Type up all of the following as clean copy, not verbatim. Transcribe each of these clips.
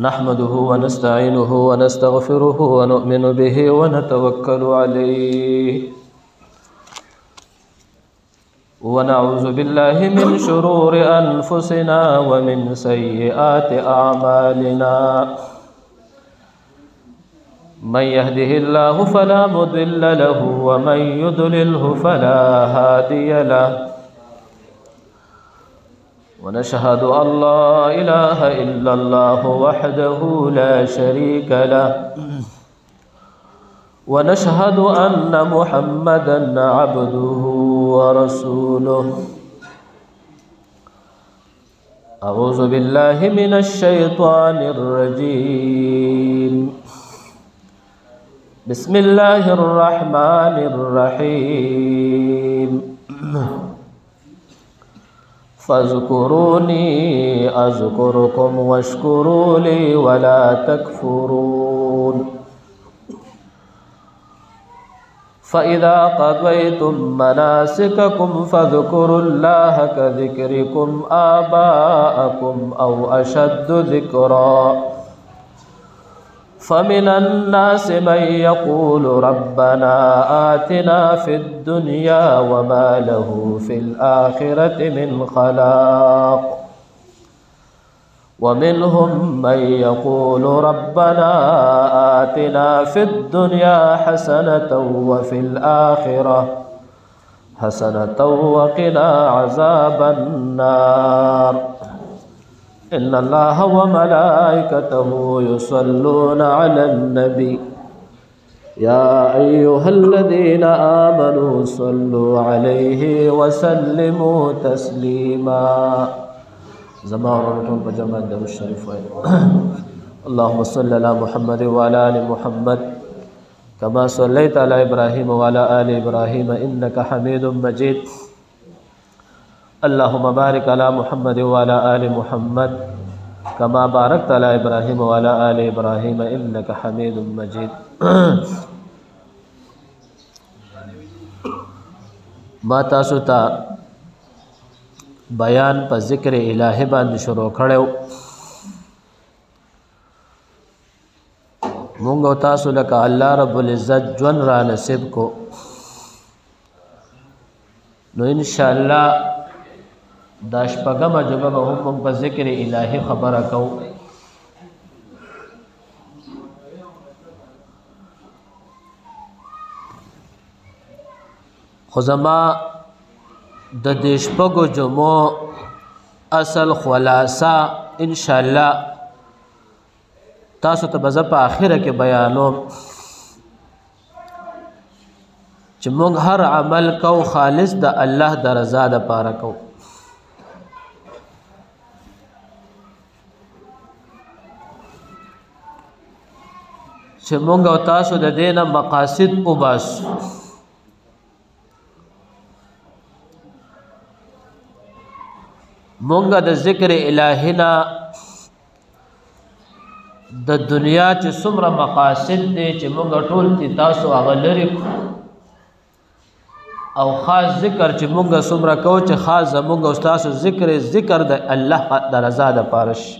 نحمده ونستعينه ونستغفره ونؤمن به ونتوكل عليه ونعوذ بالله من شرور أنفسنا ومن سيئات أعمالنا من يهده الله فلا مضل له ومن يضلله فلا هادي له ونشهد أن لا إله إلا الله وحده لا شريك له ونشهد أن محمدًا عبده ورسوله أعوذ بالله من الشيطان الرجيم بسم الله الرحمن الرحيم فاذكروني أذكركم واشكروا لي ولا تكفرون فإذا قضيتم مناسككم فاذكروا الله كذكركم آباءكم أو أشد ذكرا فمن الناس من يقول ربنا آتنا في الدنيا وما له في الآخرة من خلاق ومنهم من يقول ربنا آتنا في الدنيا حسنة وفي الآخرة حسنة وقنا عذاب النار إن الله وملائكته يصلون على النبي يا أيها الذين آمنوا صلوا عليه وسلموا تسليما زمان بجمع الدر الشريف اللهم صل على محمد وعلى آل محمد كما صليت على إبراهيم وعلى آل إبراهيم إنك حميد مجيد اللهم بارك على محمد وعلى آل محمد كما باركت على إبراهيم وعلى آل إبراهيم إنك حميد مجيد ما تاسو ته بیان په ذکر الہی باندې شروع کړو مونږ تاسو لکه الله رب العزت جون را نصیب کو نو ان شاء الله دا شپږمه جمعه به هم په ذکر الہی خبره کوو خو زما د دې شپږو جمعو اصل خلاصه ان شاء الله تاسو ته به په اخره کې بیانوم چې موږ هر عمل کو خالص د الله د رضا لپاره کوو چې مونږ او تاسو د دینه مقاصد وباسو مونږ د ذکر الہینا د دنیا چې څومره مقاصد دي چې مونږ ټول تی تاسو هغه لري او خاص ذکر چې مونږ څومره کوو چې خاص زمونږ او تاسو ذکر د الله د رضا لپاره شي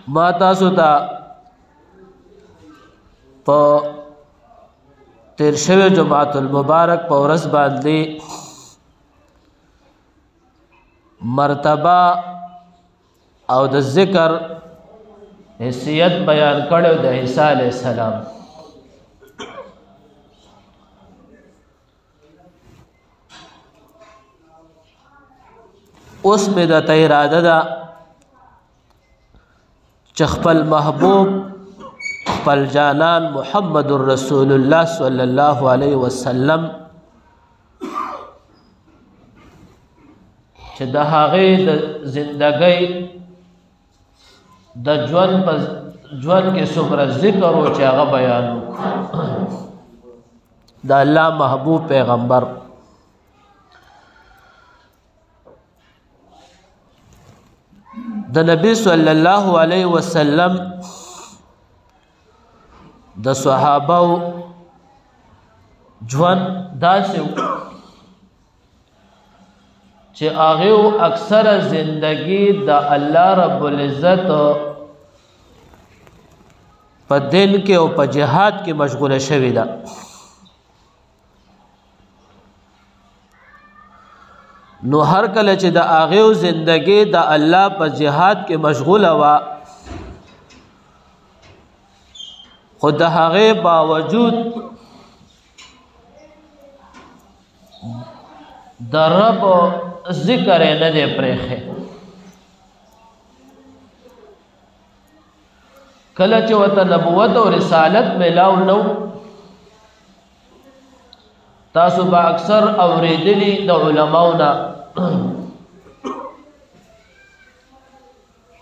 ما تاسو ته په تیر شوی جمعۃ المبارک په ورځ باندې مرتبه او د ذکر حیثیت بیان کړو د عیسی علیہ السلام اوس مې د اراده ده چې خپل محبوب خپل جانان محمد رسول الله صلی الله علیه وسلم چې د هغه د زندګۍ د ژوند کې څومره ذکر او چې هغه بیان د الله محبوب پیغمبر د نبی صلی الله علیه وسلم د صحابه ژوند داسې چې هغه اکثر زندگی د الله رب العزت په دین کې او په جهاد کې مشغوله شوی ده. نو هر کله چې د هغه زندگی د الله په جهاد کې مشغوله وا خود هغه باوجود د رب ذکر نه دی پرېخه. کله چې وته نبوت او رسالت ملاو نو تاسو با اکثر اوریدلی د علماونا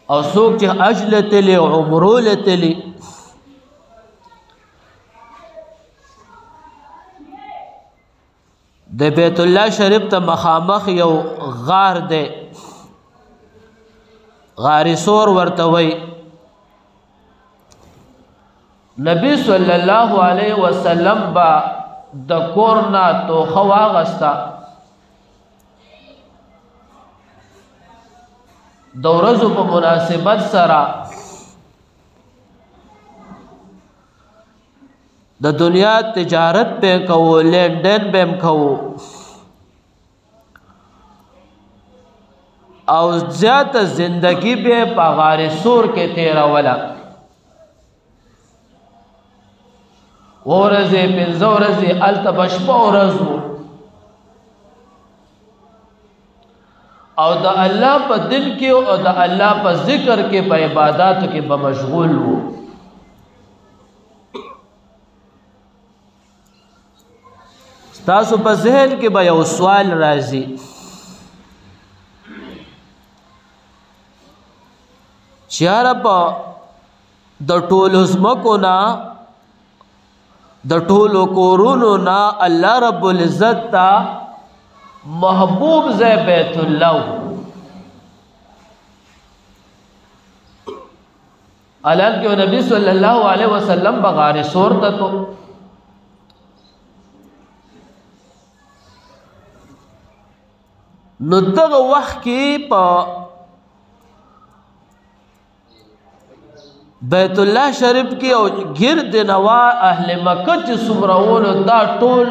او څوک چې اجلتلی او عمرولتلی د بیت الله شریف ته مخامخ یو غار دی، غار سور ورته وی. نبی صلی الله علیه وسلم با د کورنا توخه واغستا د ورځو په مناسبت سره د دنیا تجارت به کوو، لین دین به هم کوو او زیات زندگی به په غار سور کې تیروله. ورځې پنځه ورځې هلته به شپه ورځ و او د الله په دین کې او د الله په ذکر کې په عباداتو کې به مشغول و. تاسو په ذهن کې به یو سوال راځي چې یاره په د ټولو ځمکو نه د ټولو کورونو نه الله رب العزت ته محبوب ځای بیت الله حالانکه نبی صلی الله علیه وسلم بغار سور ته تو نو دغه وخت کې په بیت الله شریف کې او گرد نوا اهل مکه چې څومره ولو دا ټول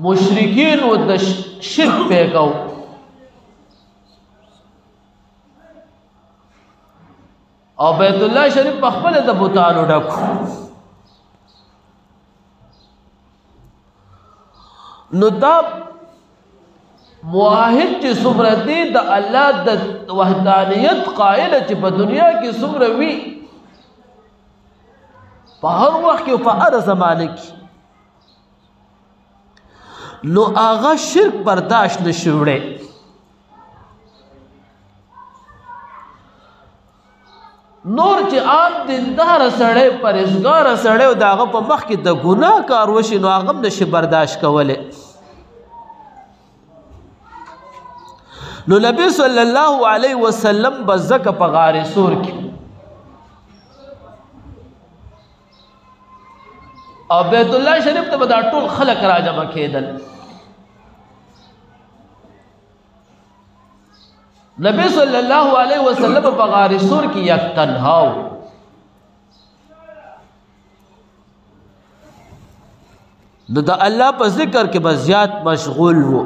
مشرکین و د شرک پیګو او بیت الله شریف په خپل د بوتانو ډکو. نو دا موحد چې څومره دی د الله د وحدانیت قائل چې په دنیا کې څومره وي په هر وخت کې او په هر زمانه کې نو هغه شرک برداشت نشي وړی. نور چې عام دیندار سړی پرهیزګار سړی او د هغه په مخ کې د ګناه کار وشي نو هغه هم نشي برداشت کولی. نو نبی صلی الله علیه وسلم بزک په غار سور کې او بیت الله شریف ته به دا ټول خلق راجمع کېدل. نبی صلی الله علیه وسلم په غار سور کې یک تنهاو نو د الله په ذکر کې به زیات مشغول وو.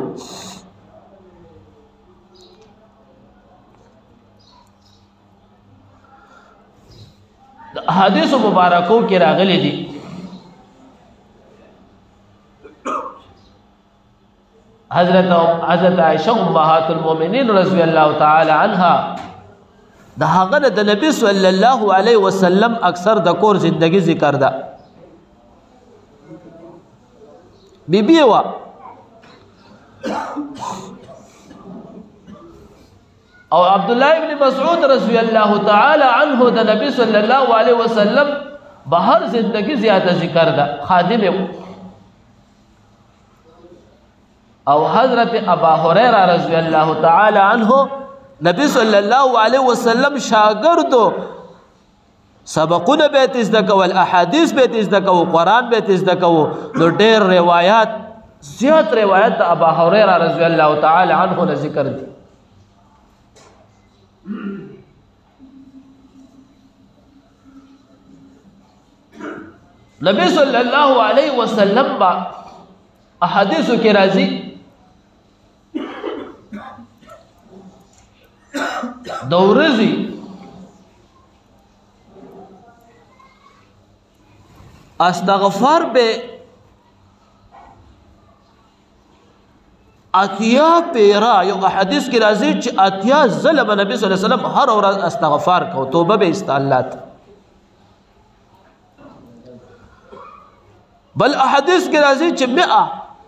حدیث مبارکو کې راغلي دي حضرت عائشہ امہات المؤمنین رضی اللہ تعالی عنها د هغه د نبی صلی الله علیه وسلم اکثر د کور زندگی ذکر ده. بیبی وا او عبد الله ابن مسعود رضی اللہ تعالی عنہ د نبی صلی اللہ علیہ وسلم بہر زندگی زیادہ ذکر دا خادم او حضرت ابا هريره رضی اللہ تعالی عنہ نبی صلی اللہ علیہ وسلم شاگردو سبقونه بیت ازدکو الاحادیث بیت ازدکو قرآن بیت ازدکو نو ډیر روایات زیات روایت د ابا هريره رضی الله تعالی عنه نه ذکر دي. نبی صلی الله علیه وسلم با احادیث کې راځي د ورځې استغفار به اتیا پیرا یو احادیث کې راځي چې اتیا ظلم نبی صلی الله علیه وسلم هر ورځ استغفار کو توبه به استعلات. بل احادیث کې راځي چې 100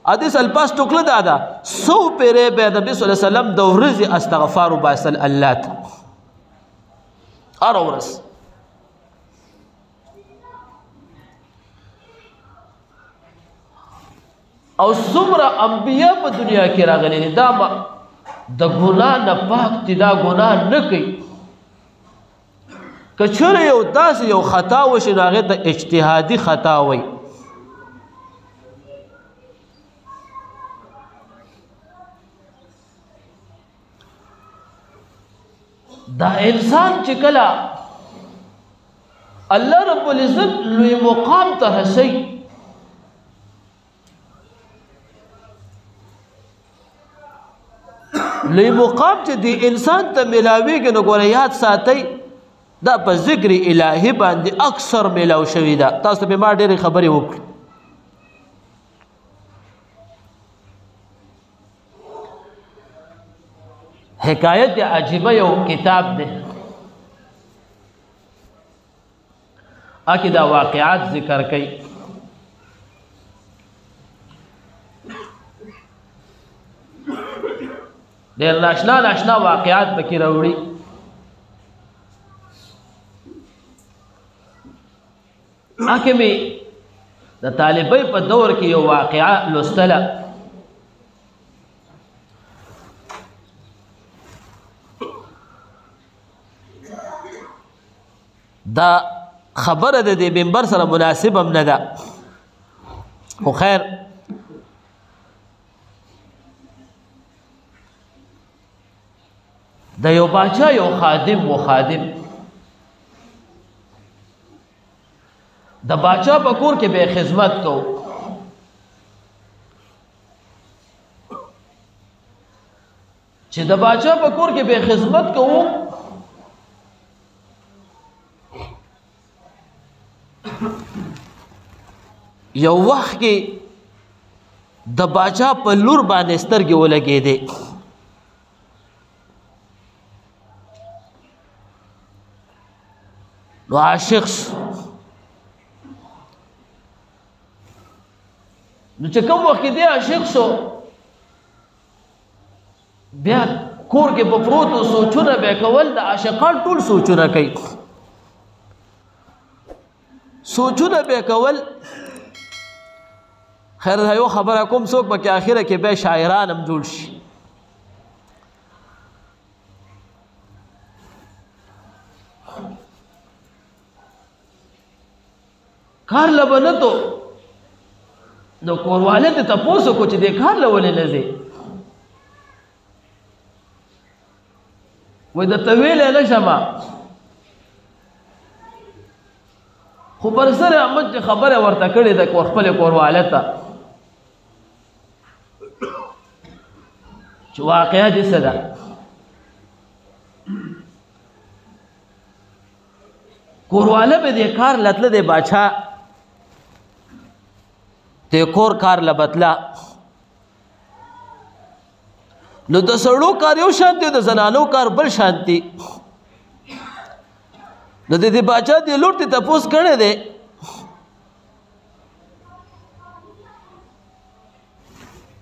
حدیث الفاظ ټوکله دادا 100 پیره به نبی صلی الله علیه وسلم د ورځې استغفار وباسل الله ته هر ورځ. او څومره انبیا په دنیا کې راغلي دي دا د ګناه نه پاک دي، دا ګناه نه کوي. که چېرې یو داسې یو خطا وشي نو هغې ته اجتهادي خطا وایي. دا انسان چې کله الله رب العزت لوی مقام ته رسي لوی مقام چې دی انسان ته ملاویږي نو ګوره یاد ساتئ دا په ذکر الهي باندې اکثر ملاو شوي ده. تاسو به ما ډېرې خبرې وکړي. حکایت عجیبه یو کتاب دی اکی دا واقعات ذکر کئی. دیر ناشنا واقعات بکی روڑی. اکی می دا طالبی پا دور کی یو واقعات لستلا. دا خبره د دې منبر سره مناسب هم نه ده، خو خیر د یو باچا یو خادم و خادم د باچا په کور کې به خدمت کو. چې د باچا په کور کې به خدمت کوو یو وخت کې د باچا په لور باندې سترګې ولګېدې. نو عاشق نو چې کوم وخت کې دی عاشق شو بیا کور کې په پروتو سوچونه به کول. د عاشقان ټول سوچونه کوي، سوچونه به کول. خیر یو خبره کوم څوک به کې آخره کې به شاعران هم جوړ شي. کار لبه نه تو نو کورواله ته تپوسو کو چې دې کار لولې نه ځې وای د طویلې نه شمه خو پر سره احمد چې خبره ورته کړې ده کور خپل کورواله ته چې واقعا دې څه ده. کورواله به دې کار لتله دې باچا ته کور کار لبتلا. نو د سړو کار یو شانتي د زنانو کار بل شانتي. نو د دې باچا دې لور ته تپوس کړی دی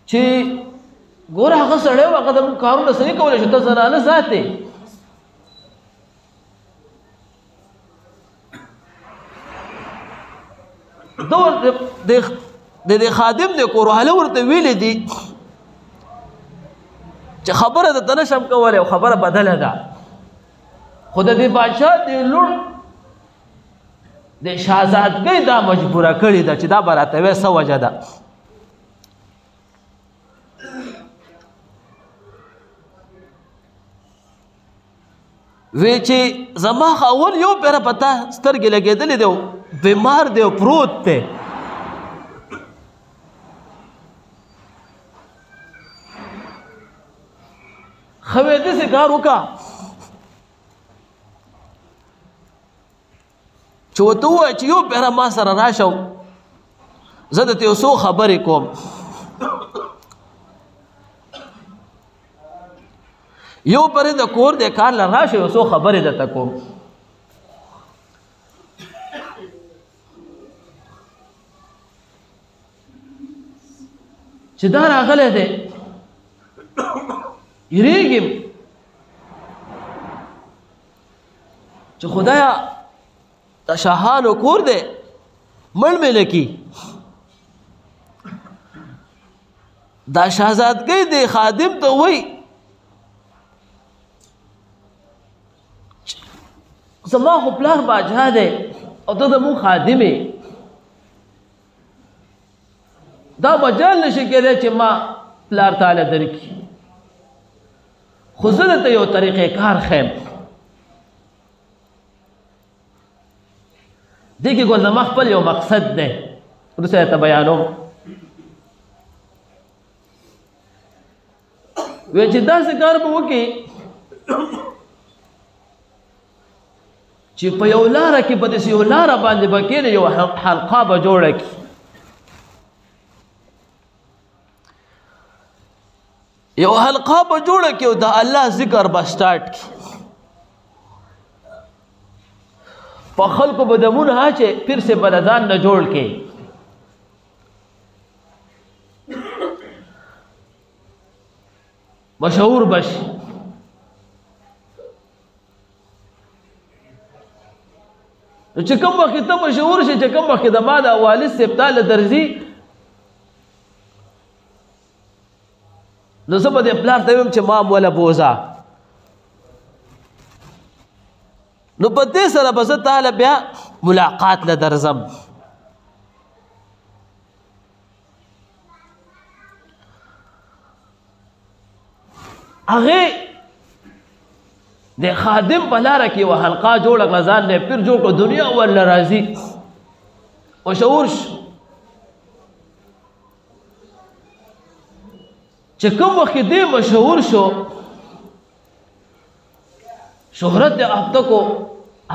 چې ګوره هغه سړی و هغه زموږ کارونه څه نه کولی شي ته زنانه ساتې. د دې خادم د کورواله ورته ویلې دي چې خبره د نه شم کولی او خبره بدله ده خو د دې باچا د لور د شهزادګۍ دا مجبوره کړې ده چې دا به راته وایي څه وجه ده. وی چې زما اول یو پیره پتا سترګې لګېدلې دی بیمار دی او پروت دی خو یې داسې کار وکړه چې ورته ووایه چې یو پیره ما سره راشه زه درته یو څو خبرې کوم یو پرې د کور د کار له راشه یو څو خبرې درته کوم چې دا راغلی دی یریږم چې خدایا د شاهانو کور دی مړ مې لکي دا شهزادګۍ دی خادم ته وایي زما خو پلار باچا دی او ته زموږ خادم یې دا مجال نشي کېدی چې ما پلار تاله درکړي خو زه درته یو طریقې کار ښیم دې کې ګل زما خپل یو مقصد دی وروسته درته بیانوم وی چې داسې کار به وکړي چې په یو لاره کې په داسې یو لاره باندې به کېنې یو حلقه به جوړه کړي یو حلقه به جوړه کړي او د الله ذکر به سټارټ کړي په خلکو به دمونه اچي پیر سے به ځان نه جوړ کړي مشهور بشي چې کوم وخت ته مشهور شي چې کوم وخت د ما د والد صاحب تعالی درځي نو زه به د پلار ته وایم چې ما موله بوزه نو په دې سره به زه تعالی بیا ملاقات له درځم هغې د خادم په لاره کې یوه حلقه جوړه کړه ځان نه پیر جوړ کړه دنیا ورله راځي مشهور شو چې کوم وخت کې دی مشهور شو شهرت د افته کو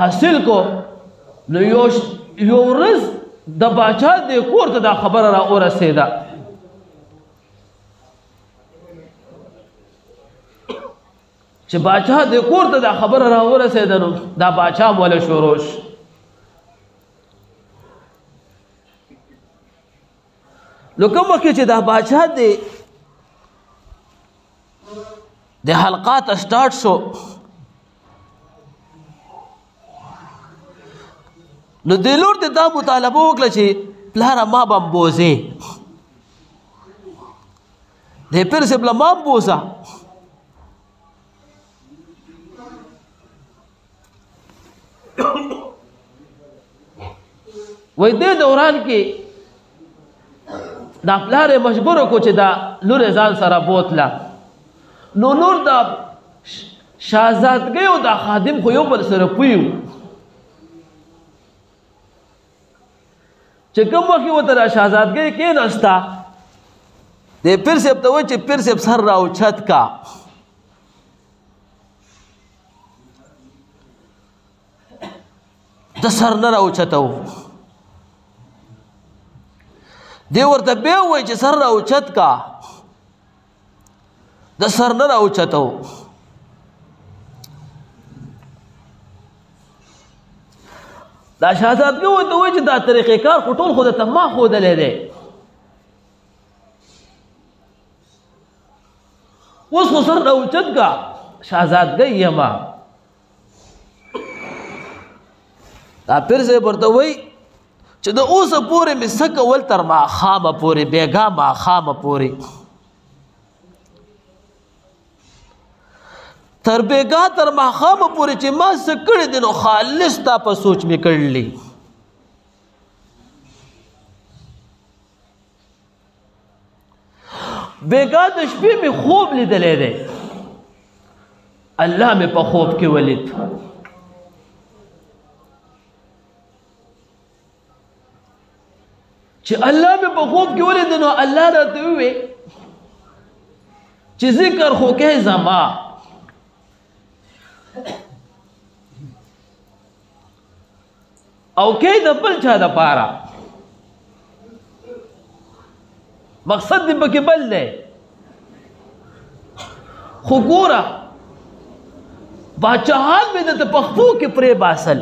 حاصل کو نو یو ورځ د باچا د کور ته دا خبره را ورسېده چې باچا د کور ته دا خبره را ورسېده نو دا باچا موله شروع شو نو کوم وخت چې دا باچا د حلقات سٹارټ شو نو د لور د دا مطالبه وکړه چې پلاره ما به بوزې د پیر صاحب له ما بوزه وای دې دوران کې دا پلار مجبور کو چې دا لور ځان سره بوتله نو نور دا شهزادګۍ او دا خادم خو یو بل سره پویو چې کوم وخت ورته دا شهزادګۍ کېناسته د پیر صاحب ته وایي چې پیر صاحب سر راوچت کا د سر نه راوچتو دی ورته بیا وایي چې سر راوچت کا د سر نه راوچتو دا شهزادګۍ ورته وایي چې دا طریقې کار خو ټول خو درته ما ښودلی دی اوس خو سر راوچت کا شهزادګۍ یمه دا پیر صاحب ورته وایي چې د اوسه پورې مې څه کول تر ماښامه پورې بېګا ماښامه پورې تر بېګا تر ماښامه پورې چې ما څه کړي دي نو خالص تا په سوچ مې کړلي بېګا د شپې مې خوب لیدلی دی الله مې په خوب کې ولید. چې الله مې په خوب کې ولید نو الله راته ووی چې ذکر خو کې زما او کې د بل چا د پاره مقصد دې پکې بل دی. خو ګوره باچاهان مې د پخپو کې پرې باسل،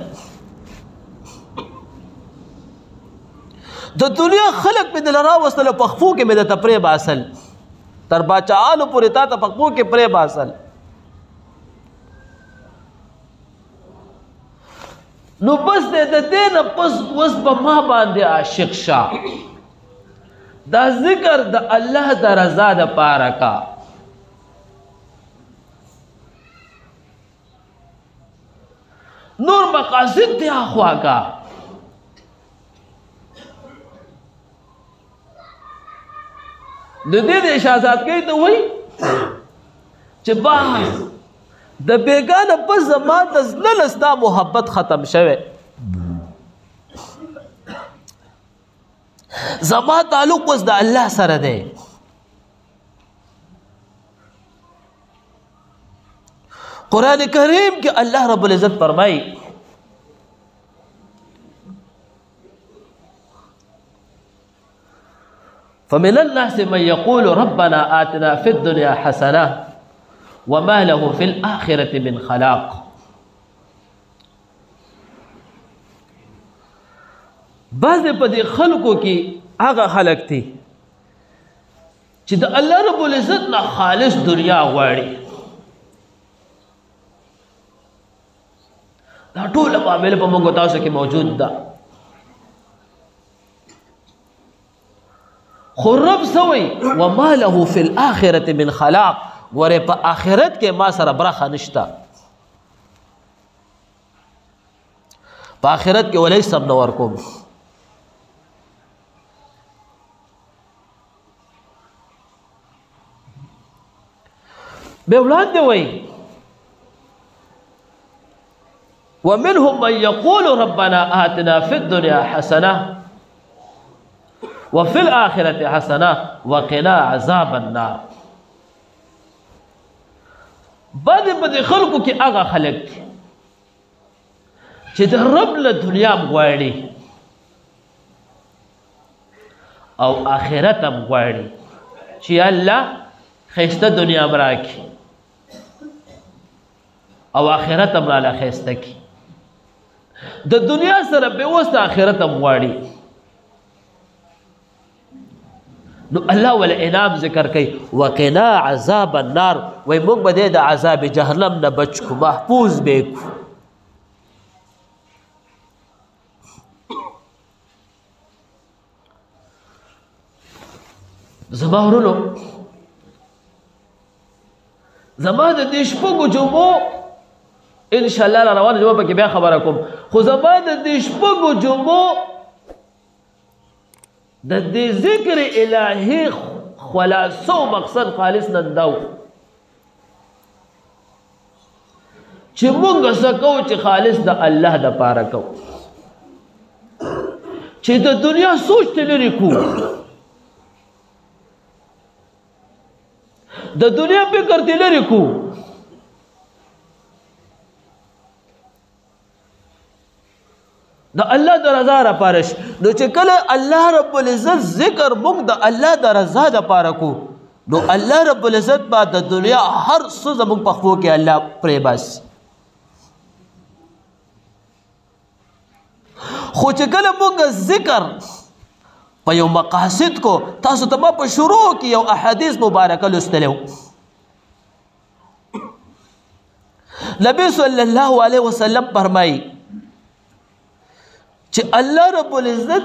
د دنیا خلق مې د راوستل پخپو کې مې د پرې باسل، تر باچاهانو پورې تا ته پخپو کې پرې باسل. نو بس د دې نه پس اوس په ما باندې عاشق شه، دا ذکر د الله د رضا د پاره کا. نور مقاصد دی اخوا کا. د دې اشاعت کوي ته وای چې بس د بیگانه پس زما د زړه لستا محبت ختم شوه، زما تعلق اوس د الله سره دی. قرآن کریم کې الله رب العزت فرمایي فمن الناس من يقول ربنا آتنا في الدنيا حسنة وما له في الآخرة من خلاق. بعض په دې خلکو کې هغه خلک دي چې د الله رب العزت نه خالص دنیا غواړي. دا ټول معاملې په موږ تاسو کې موجود ده. خو رب سوی وما له فی الاخرة من خلاق، ګوره په آخرت کې ما سره برخه نشته، په آخرت کې ولې سم نه ورکوم. به اولاد دی وای ومنهم من يقول ربنا آتنا في الدنيا حسنة وفي الآخرة حسنة وقنا عذاب النار. بعد په خلکو کې هغه خلک دي چې د رب له دنیا غواړي او آخرت هم غواړي چې الله خیسته دنیا براکي او آخرت هم راله خیسته کی. د دنیا سره به وسته آخرت هم غواړي. نو الله ول انعام ذکر کوي وقنا عذاب النار، وای موږ به د عذاب جهنم نه بچ کو، محفوظ به کو. زما ورونو زما د دې شپږو جمعو ان شاء الله روانه جمعه پکې بیا خبره کوم، خو زما د دې شپږو جمعو د دې ذکر الهی خلاصو مقصد خالص ننداو چې مونږ سکو چې خالص د الله د پاره کو، چې د دنیا سوچ ته لري کو، د دنیا فکر ته لري کو. د الله د رضا لپاره نو چې کله الله رب العزت ذکر موږ د الله د رضا لپاره کو، نو الله رب العزت با د دنیا هر څه زموږ په خپل کې الله پرې بس. خو چې کله موږ ذکر په یو مقاصد کو، تاسو ته په شروع کې یو احادیث مبارکه لوستلو. نبی صلی الله علیه وسلم فرمایي چې الله رب العزت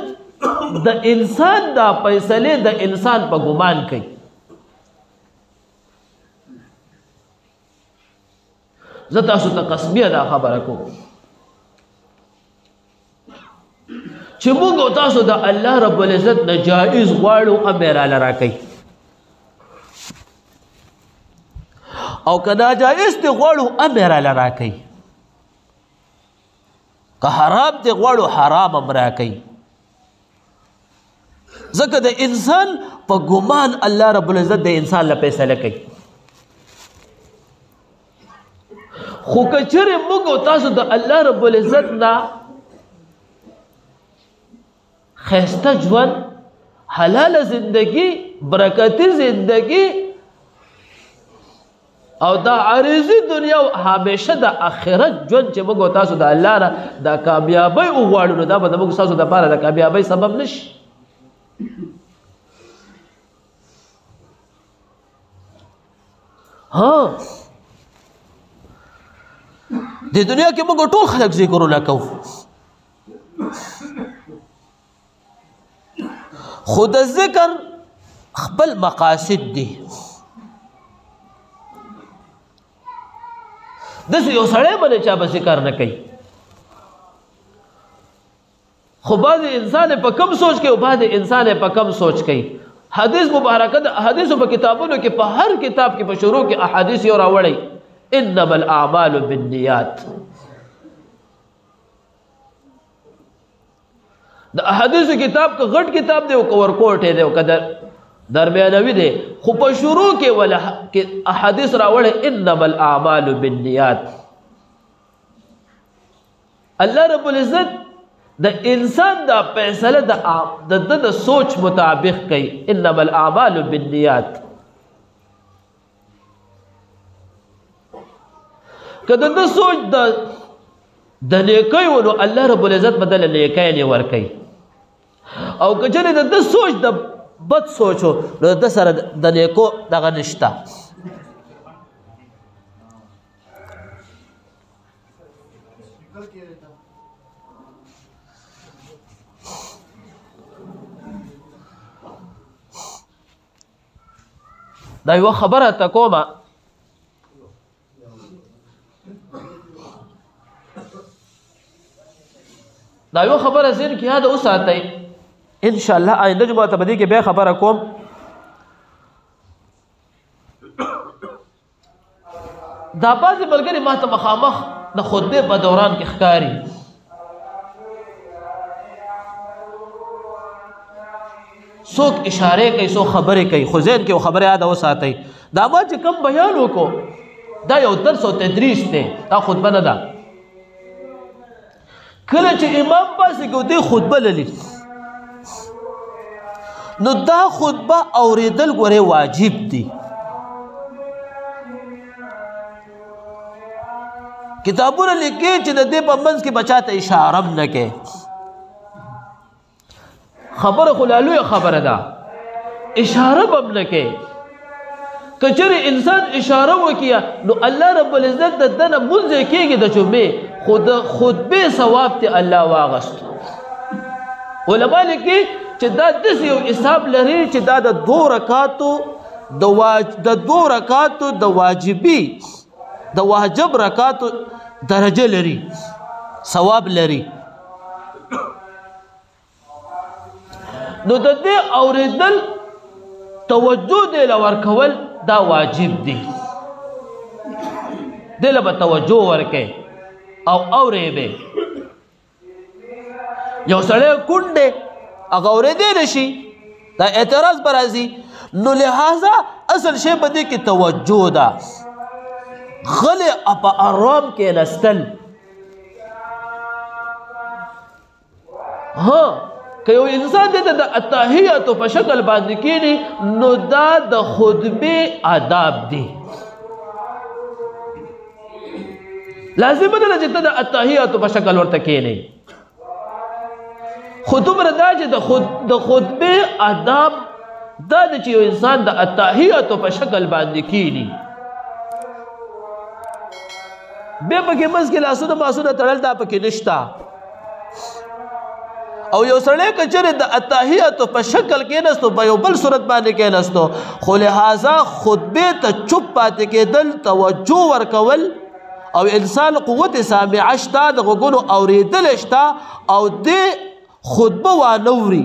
د انسان دا فیصله د انسان په ګمان کوي. زه تاسو ته قسمیه دا خبره کوم چې موږ او تاسو د الله رب العزت نه جائز غواړو امر الله راکړي، او که ناجایز دی غواړو هم یې راله راکوي که حرام دی غواړو حرام هم راکوي ځکه د انسان په ګمان الله رب العزت د انسان له فیصله کوي خو که چېرې موږ او تاسو د الله رب العزت نه ښایسته ژوند حلاله زندگی برکتي زندگی او دا عارضي دنیا او همیشه د آخرت ژوند چې موږ او تاسو د الله نه د کامیابۍ وغواړو نو دا به زموږ ستاسو دپاره د کامیابۍ سبب نشي ها د دنیا کې موږ ټول خلک ذکرونه کوو خو د ذکر خپل مقاصد دي داسې یو سړی باندې چا به ذکر نه کوي خو بعض انسان په کم سوچ کوي او بعض انسان په کم سوچ کوي حدیث مبارکه د احادیثو په کتابونو کې په هر کتاب کې په شروع کې احادیث یو راوړی انما الاعمال بالنیات د احادیثو کتاب که غټ کتاب دی او که ورکوټ دی او که درمیانوي دی خو په شروع کې ولا احادیث راوړی انما الاعمال بالنیات الله رب العزت د انسان دا فیصله د سوچ مطابق کوي انما الاعمال بالنیات که د سوچ د نیکۍ و نو الله رب العزت بدل نیکۍ نه ورکوي او که چېرې د سوچ د بد سوچو نو د سره د نیکو دغه نشته دا یوه خبره ته کومه دا یو خبره ذهن کې یاد وساتئ ان شاء الله آینده جمعه ته به دې کې بیا خبره کوم دا بعضې ملګري ما ته مخامخ د خطبې په دوران کې ښکاري څوک اشارې کوي څوک خبرې کوي خو ذهن کې یو خبره یاده وساتئ دا ما چې کم بیان وکړو دا یو درس او تدریس دی دا خطبه نه ده کله چې امام پاسې کې دوی خطبه للی نو دا خطبه اورېدل ګورې واجب دي کتابونه لیکي چې د دې په منځ کې بچا ته اشاره هم نه کوي خبره خو لا لویه خبره ده اشاره به هم نه کوي که چېرې انسان اشاره وکړي نو الله رب العزت د ده نه مونځ کېږي د جمعې خو د خطبې ثواب ته الله واغست علما لیکي چې دا داسې یو حساب لري چې دا د دو رکاتو د واجبي د واجب رکاتو درجه لري ثواب لري نو د دې اورېدل توجه دې له ورکول دا واجب دی دې له به توجه ورکوي او اورې به یو سړی کونډ دی هغه اورېدی نه شي دا اعتراض به راځي نو لہذا اصل شی په دې کې توجه ده غلی په آرام کېناستل ها که یو انسان دې د التحیاتو په شکل باندې کېني نو دا د خطبې آداب دي لازم نه ده چې ته د التحیاتو په شکل ورته کېنې خو دومره دا چې د خطبې آداب دا ده چې یو انسان د التحیاتو په شکل باندې کېني بیا پکې منځ کې لاسونه ماسونه تړل دا پکې نشته او یو سړی که چېرې د التحیاتو په شکل کېناستو په یو بل صورت باندې کېناستو خو لہذا خطبې ته چوپ پاتې کېدل توجه ورکول او انسان قوت سامعه شته د غوږونو اورېدل شته او دې خطبه وانوري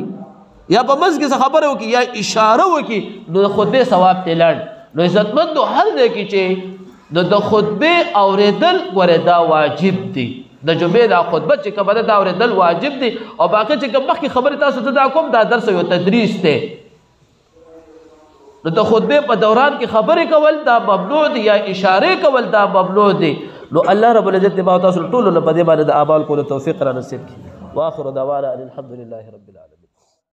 یا په منځ کې څه خبره وکړي یا اشاره وکړي نو د خطبې ثواب ته لړ نو عزتمندو هر ځای کې چې نو د خطبه اوریدل وردا واجب دي د جمعې دا خطبه چې کومه ده دا اوریدل واجب دي او باقي چې کوم مخکې خبره تاسو ته دا کوم دا درس یو تدریس دی نو د خطبه په دوران کې خبرې کول دا ممنوع دي یا اشاره کول دا ممنوع دي نو الله رب العزت به تاسو ټول په دې باندې د اعمال کولو توفیق را نصیب کړي واخر دعوانا ان الحمد لله رب العالمين